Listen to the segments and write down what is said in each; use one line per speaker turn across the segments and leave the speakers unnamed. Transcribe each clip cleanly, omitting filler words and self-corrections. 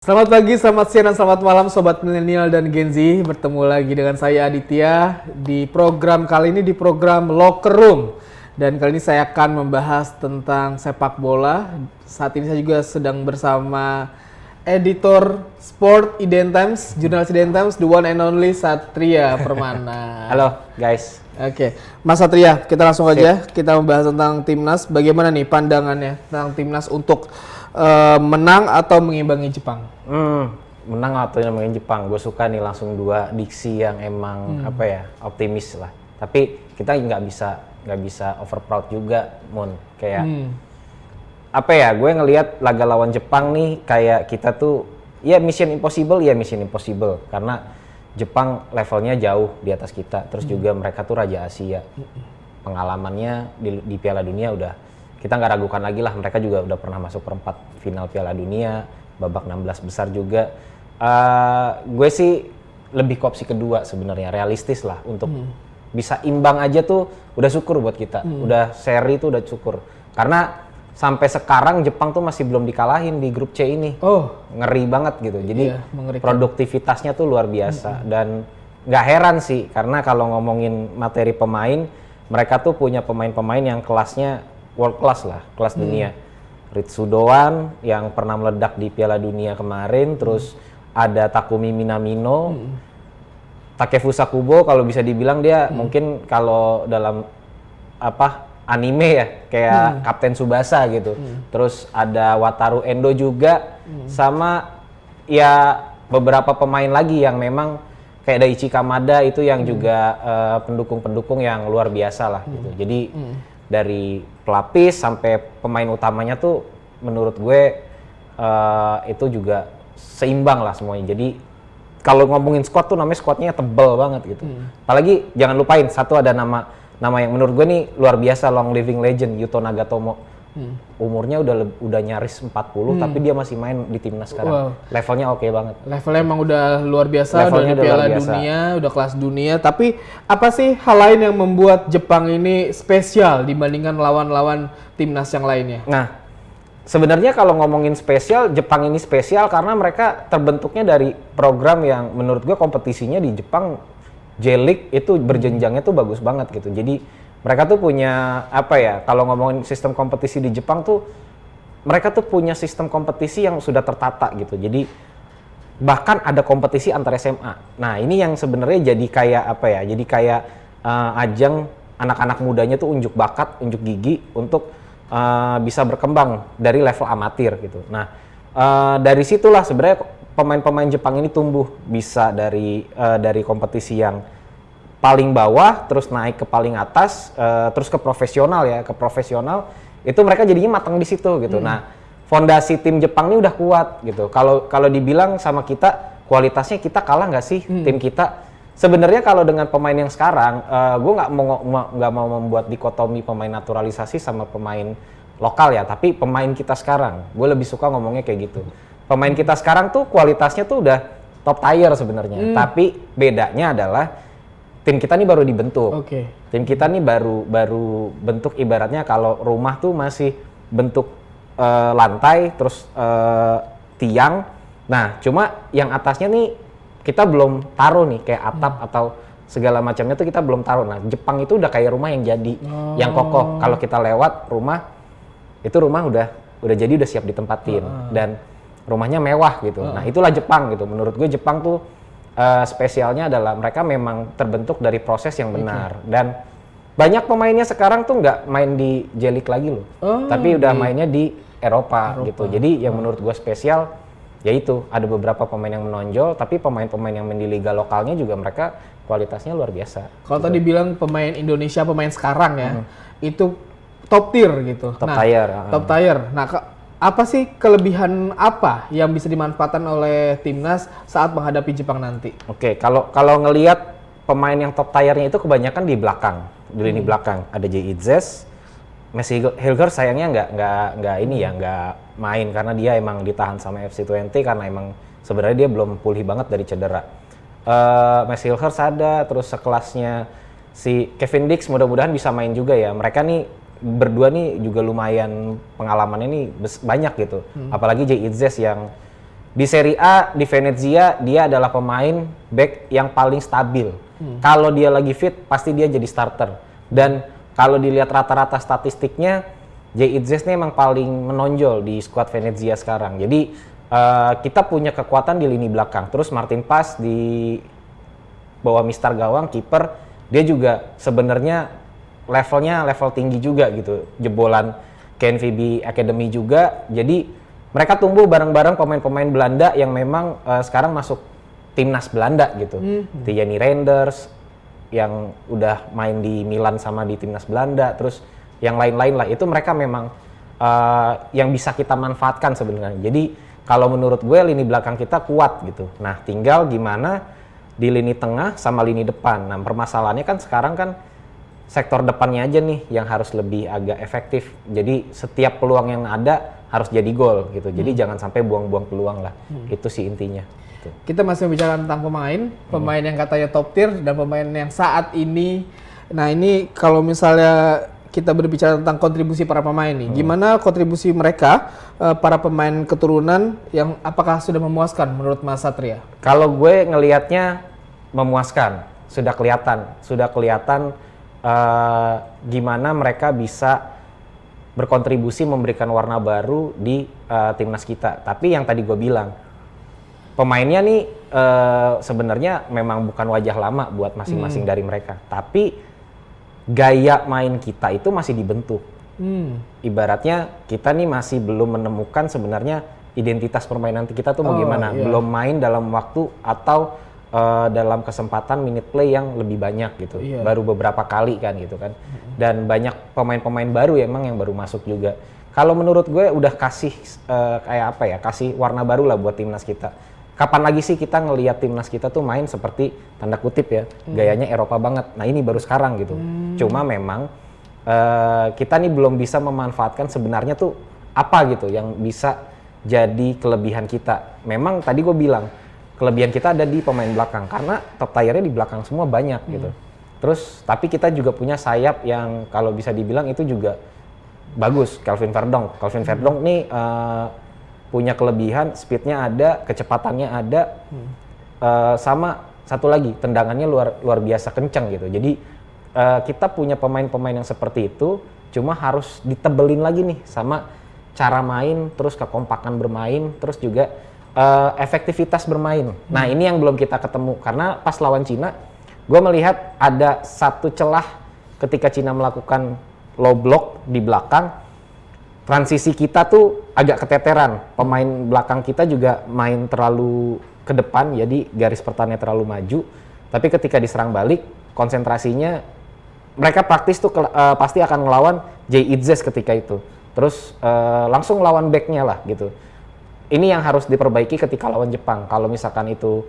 Selamat pagi, selamat siang, dan selamat malam Sobat Milenial dan Gen Z. Bertemu lagi dengan saya Aditya di program kali ini, di program Locker Room. Dan kali ini saya akan membahas tentang sepak bola. Saat ini saya juga sedang bersama editor sport Iden Times, jurnalis Iden Times, the one and only Satria Permana.
Halo guys.
Oke, Mas Satria, kita langsung aja kita membahas tentang Timnas. Bagaimana nih pandangannya tentang Timnas untuk menang atau mengimbangi Jepang?
Menang atau menangin Jepang, gue suka nih langsung dua diksi yang emang optimis lah. Tapi kita nggak bisa over proud juga, Mun. Kayak gue ngelihat laga lawan Jepang nih kayak kita tuh mission impossible karena Jepang levelnya jauh di atas kita. Terus juga mereka tuh raja Asia. Pengalamannya di Piala Dunia udah kita nggak ragukan lagi lah, mereka juga udah pernah masuk perempat final Piala Dunia, babak 16 besar juga. Gue sih lebih ke opsi kedua sebenarnya, realistis lah untuk bisa imbang aja tuh udah syukur buat kita, udah seri tuh udah syukur. Karena sampai sekarang Jepang tuh masih belum dikalahin di grup C ini. Ngeri banget gitu, jadi produktivitasnya tuh luar biasa. Dan nggak heran sih, karena kalau ngomongin materi pemain, mereka tuh punya pemain-pemain yang kelasnya world class lah, kelas dunia. Ritsu Doan yang pernah meledak di Piala Dunia kemarin, terus ada Takumi Minamino, Takefusa Kubo kalau bisa dibilang dia mungkin kalau dalam anime ya kayak Kapten Tsubasa gitu. Terus ada Wataru Endo juga, sama ya beberapa pemain lagi yang memang kayak Daichi Kamada itu yang juga pendukung-pendukung yang luar biasa lah gitu. Jadi dari pelapis sampai pemain utamanya tuh menurut gue itu juga seimbang lah semuanya. Jadi kalau ngomongin squad tuh namanya squadnya tebel banget gitu. Apalagi jangan lupain satu ada nama yang menurut gue nih luar biasa, long living legend, Yuto Nagatomo. Umurnya udah nyaris 40 tapi dia masih main di timnas sekarang. Levelnya oke banget.
Levelnya emang udah luar biasa,
Levelnya
udah Piala Dunia, udah kelas dunia. Tapi apa sih hal lain yang membuat Jepang ini spesial dibandingkan lawan-lawan timnas yang lainnya?
Nah, sebenarnya kalau ngomongin spesial, Jepang ini spesial karena mereka terbentuknya dari program yang menurut gue kompetisinya di Jepang J-League itu berjenjangnya tuh bagus banget gitu. Jadi mereka tuh punya kalau ngomongin sistem kompetisi di Jepang tuh mereka tuh punya sistem kompetisi yang sudah tertata gitu. Jadi bahkan ada kompetisi antar SMA. Nah, ini yang sebenarnya jadi kayak jadi kayak ajang anak-anak mudanya tuh unjuk bakat, unjuk gigi untuk bisa berkembang dari level amatir gitu. Nah, dari situlah sebenarnya pemain-pemain Jepang ini tumbuh bisa dari kompetisi yang paling bawah terus naik ke paling atas, terus ke profesional itu mereka jadinya matang di situ gitu. Nah, fondasi tim Jepang ini udah kuat gitu. Kalau dibilang sama kita kualitasnya kita kalah nggak sih tim kita? Sebenarnya kalau dengan pemain yang sekarang, gue nggak mau membuat dikotomi pemain naturalisasi sama pemain lokal ya, tapi pemain kita sekarang, gue lebih suka ngomongnya kayak gitu. Pemain kita sekarang tuh kualitasnya tuh udah top tier sebenarnya, tapi bedanya adalah tim kita nih baru dibentuk. Tim kita nih baru bentuk, ibaratnya kalau rumah tuh masih bentuk lantai terus tiang. Nah, cuma yang atasnya nih kita belum taruh nih kayak atap atau segala macamnya tuh kita belum taruh. Nah, Jepang itu udah kayak rumah yang jadi, yang kokoh. Kalau kita lewat rumah itu rumah udah jadi, udah siap ditempatin dan rumahnya mewah gitu. Nah, itulah Jepang gitu. Menurut gue Jepang tuh spesialnya adalah mereka memang terbentuk dari proses yang benar. Dan banyak pemainnya sekarang tuh nggak main di J-League lagi loh, tapi udah mainnya di Eropa gitu. Jadi yang menurut gue spesial yaitu ada beberapa pemain yang menonjol, tapi pemain-pemain yang main di liga lokalnya juga mereka kualitasnya luar biasa.
Kalau tadi bilang pemain Indonesia, pemain sekarang ya, itu top tier gitu.
Top tier.
Top tier. Nah, apa sih kelebihan apa yang bisa dimanfaatkan oleh timnas saat menghadapi Jepang nanti?
Oke, kalau ngelihat pemain yang top tiernya itu kebanyakan di belakang, di lini belakang. Ada Jay Itzes, Messi Hilger sayangnya nggak main karena dia emang ditahan sama FC20 karena emang sebenarnya dia belum pulih banget dari cedera. Messi Hilger ada, terus sekelasnya si Kevin Dix mudah-mudahan bisa main juga ya. Mereka nih berdua nih juga lumayan pengalamannya nih banyak gitu. Apalagi Jay Itzes yang Di Serie A, di Venezia, dia adalah pemain back yang paling stabil. Kalau dia lagi fit, pasti dia jadi starter. Dan kalau dilihat rata-rata statistiknya, Jay Itzes ini emang paling menonjol di skuad Venezia sekarang. Jadi kita punya kekuatan di lini belakang. Terus Martin Paz di bawah mistar gawang, kiper, dia juga sebenarnya levelnya level tinggi juga gitu. Jebolan KNVB Academy juga. Jadi mereka tumbuh bareng-bareng pemain-pemain Belanda yang memang sekarang masuk timnas Belanda gitu. Thierry Reinders yang udah main di Milan sama di timnas Belanda, terus yang lain-lain lah. Itu mereka memang yang bisa kita manfaatkan sebenarnya. Jadi kalau menurut gue lini belakang kita kuat gitu. Nah, tinggal gimana di lini tengah sama lini depan. Nah, permasalahannya kan sekarang kan sektor depannya aja nih yang harus lebih agak efektif. Jadi setiap peluang yang ada harus jadi gol gitu. Jadi jangan sampai buang-buang peluang lah. Itu sih intinya. Gitu.
Kita masih bicara tentang pemain yang katanya top tier dan pemain yang saat ini. Nah, ini kalau misalnya kita berbicara tentang kontribusi para pemain nih, gimana kontribusi mereka para pemain keturunan yang apakah sudah memuaskan menurut Mas Satria?
Kalau gue ngelihatnya memuaskan, sudah kelihatan gimana mereka bisa berkontribusi memberikan warna baru di timnas kita. Tapi yang tadi gue bilang, pemainnya nih sebenarnya memang bukan wajah lama buat masing-masing dari mereka. Tapi gaya main kita itu masih dibentuk. Ibaratnya kita nih masih belum menemukan sebenarnya identitas permainan kita tuh mau gimana.
Iya.
Belum main dalam waktu atau dalam kesempatan minute play yang lebih banyak gitu.
Iya.
Baru beberapa kali kan gitu kan. Dan banyak pemain-pemain baru emang yang baru masuk juga. Kalau menurut gue udah kasih kayak apa ya, kasih warna baru lah buat timnas kita. Kapan lagi sih kita ngelihat timnas kita tuh main seperti tanda kutip ya, gayanya Eropa banget. Nah, ini baru sekarang gitu. Cuma memang kita nih belum bisa memanfaatkan sebenarnya tuh apa gitu yang bisa jadi kelebihan kita. Memang tadi gue bilang kelebihan kita ada di pemain belakang karena top tiernya di belakang semua banyak gitu. Terus tapi kita juga punya sayap yang kalau bisa dibilang itu juga bagus. Calvin Verdonk nih punya kelebihan, speednya ada, kecepatannya ada, sama satu lagi tendangannya luar biasa kencang gitu. Jadi kita punya pemain-pemain yang seperti itu, cuma harus ditebelin lagi nih sama cara main, terus kekompakan bermain, terus juga efektivitas bermain. Nah, ini yang belum kita ketemu karena pas lawan Cina, gue melihat ada satu celah ketika Cina melakukan low block di belakang, transisi kita tuh agak keteteran. Pemain belakang kita juga main terlalu ke depan, jadi garis pertahanannya terlalu maju. Tapi ketika diserang balik, konsentrasinya mereka praktis tuh pasti akan ngelawan Jay Itzes ketika itu. Terus langsung lawan backnya lah gitu. Ini yang harus diperbaiki ketika lawan Jepang. Kalau misalkan itu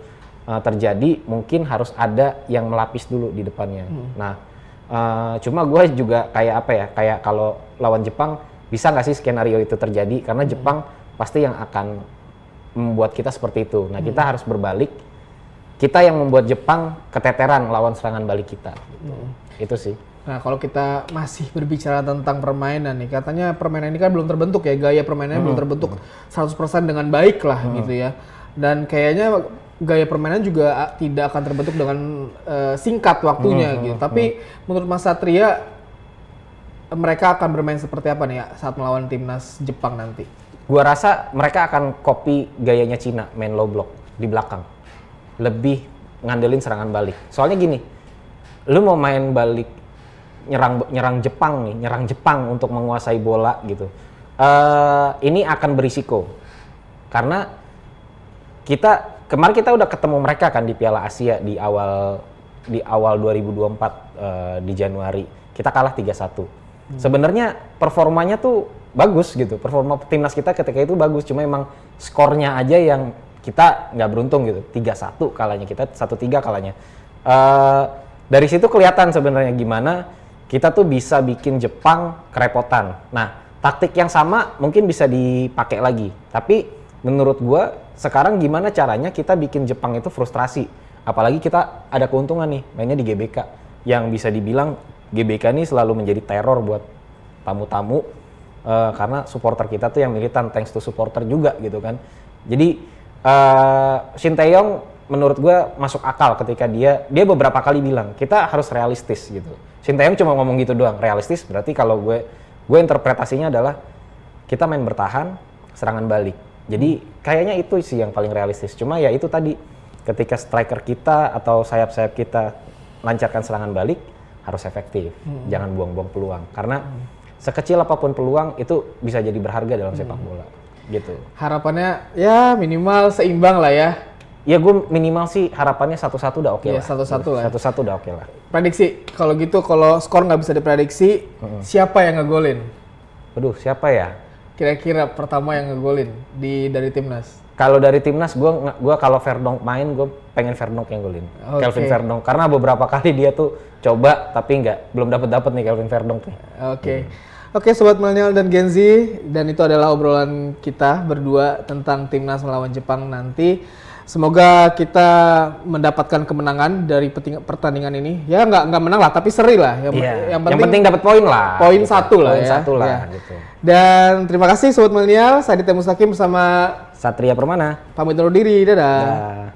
terjadi, mungkin harus ada yang melapis dulu di depannya. Nah, cuma gue juga kayak apa ya, kayak kalau lawan Jepang, bisa nggak sih skenario itu terjadi? Karena Jepang pasti yang akan membuat kita seperti itu. Nah, kita harus berbalik. Kita yang membuat Jepang keteteran lawan serangan balik kita. Itu sih.
Nah, kalau kita masih berbicara tentang permainan nih, katanya permainan ini kan belum terbentuk ya, gaya permainannya belum terbentuk 100% dengan baik lah gitu ya. Dan kayaknya gaya permainan juga tidak akan terbentuk dengan singkat waktunya gitu. Tapi menurut Mas Satria, mereka akan bermain seperti apa nih ya saat melawan timnas Jepang nanti?
Gua rasa mereka akan copy gayanya Cina, main low block di belakang. Lebih ngandelin serangan balik. Soalnya gini, lu mau main balik nyerang Jepang untuk menguasai bola gitu. Ini akan berisiko karena kemarin kita udah ketemu mereka kan di Piala Asia di awal 2024 di Januari. Kita kalah 3-1. Sebenarnya performanya tuh bagus gitu. Performa timnas kita ketika itu bagus, cuma emang skornya aja yang kita nggak beruntung gitu. 3-1 kalahnya, kita 1-3 kalahnya. Dari situ kelihatan sebenarnya gimana kita tuh bisa bikin Jepang kerepotan. Nah, taktik yang sama mungkin bisa dipakai lagi. Tapi menurut gua sekarang gimana caranya kita bikin Jepang itu frustrasi. Apalagi kita ada keuntungan nih mainnya di GBK. Yang bisa dibilang GBK ini selalu menjadi teror buat tamu-tamu. Karena supporter kita tuh yang militan, thanks to supporter juga gitu kan. Jadi Shin Tae-yong menurut gue masuk akal ketika dia beberapa kali bilang kita harus realistis gitu. Shin Tae-yong cuma ngomong gitu doang, realistis berarti kalau gue interpretasinya adalah kita main bertahan, serangan balik. Jadi kayaknya itu sih yang paling realistis. Cuma ya itu tadi, ketika striker kita atau sayap-sayap kita lancarkan serangan balik harus efektif, jangan buang-buang peluang. Karena sekecil apapun peluang itu bisa jadi berharga dalam sepak bola. Gitu.
Harapannya ya minimal seimbang lah ya.
Ya gue minimal sih harapannya 1-1 udah oke lah.
1-1 lah.
1-1 udah oke lah.
Prediksi, kalau gitu kalau skor nggak bisa diprediksi, siapa yang ngegolin?
Waduh, siapa ya?
Kira-kira pertama yang ngegolin dari timnas?
Kalau dari timnas, gue kalau Verdonk main, gue pengen Verdonk yang golin.
Oke.
Kelvin Verdonk, karena beberapa kali dia tuh coba tapi belum dapat nih Kelvin Verdonk nih.
Oke. Oke, Sobat Milenial dan Gen Z, dan itu adalah obrolan kita berdua tentang timnas melawan Jepang nanti. Semoga kita mendapatkan kemenangan dari pertandingan ini. Ya nggak menang lah, tapi seri lah.
Yang penting dapat poin lah.
Poin
gitu.
satu lah
Poin
ya.
satu lah.
Ya.
Gitu.
Dan terima kasih Sobat Milenial, saya Aditya Mustaqim bersama
Satria Permana.
pamit undur diri. Dadah.
Dah.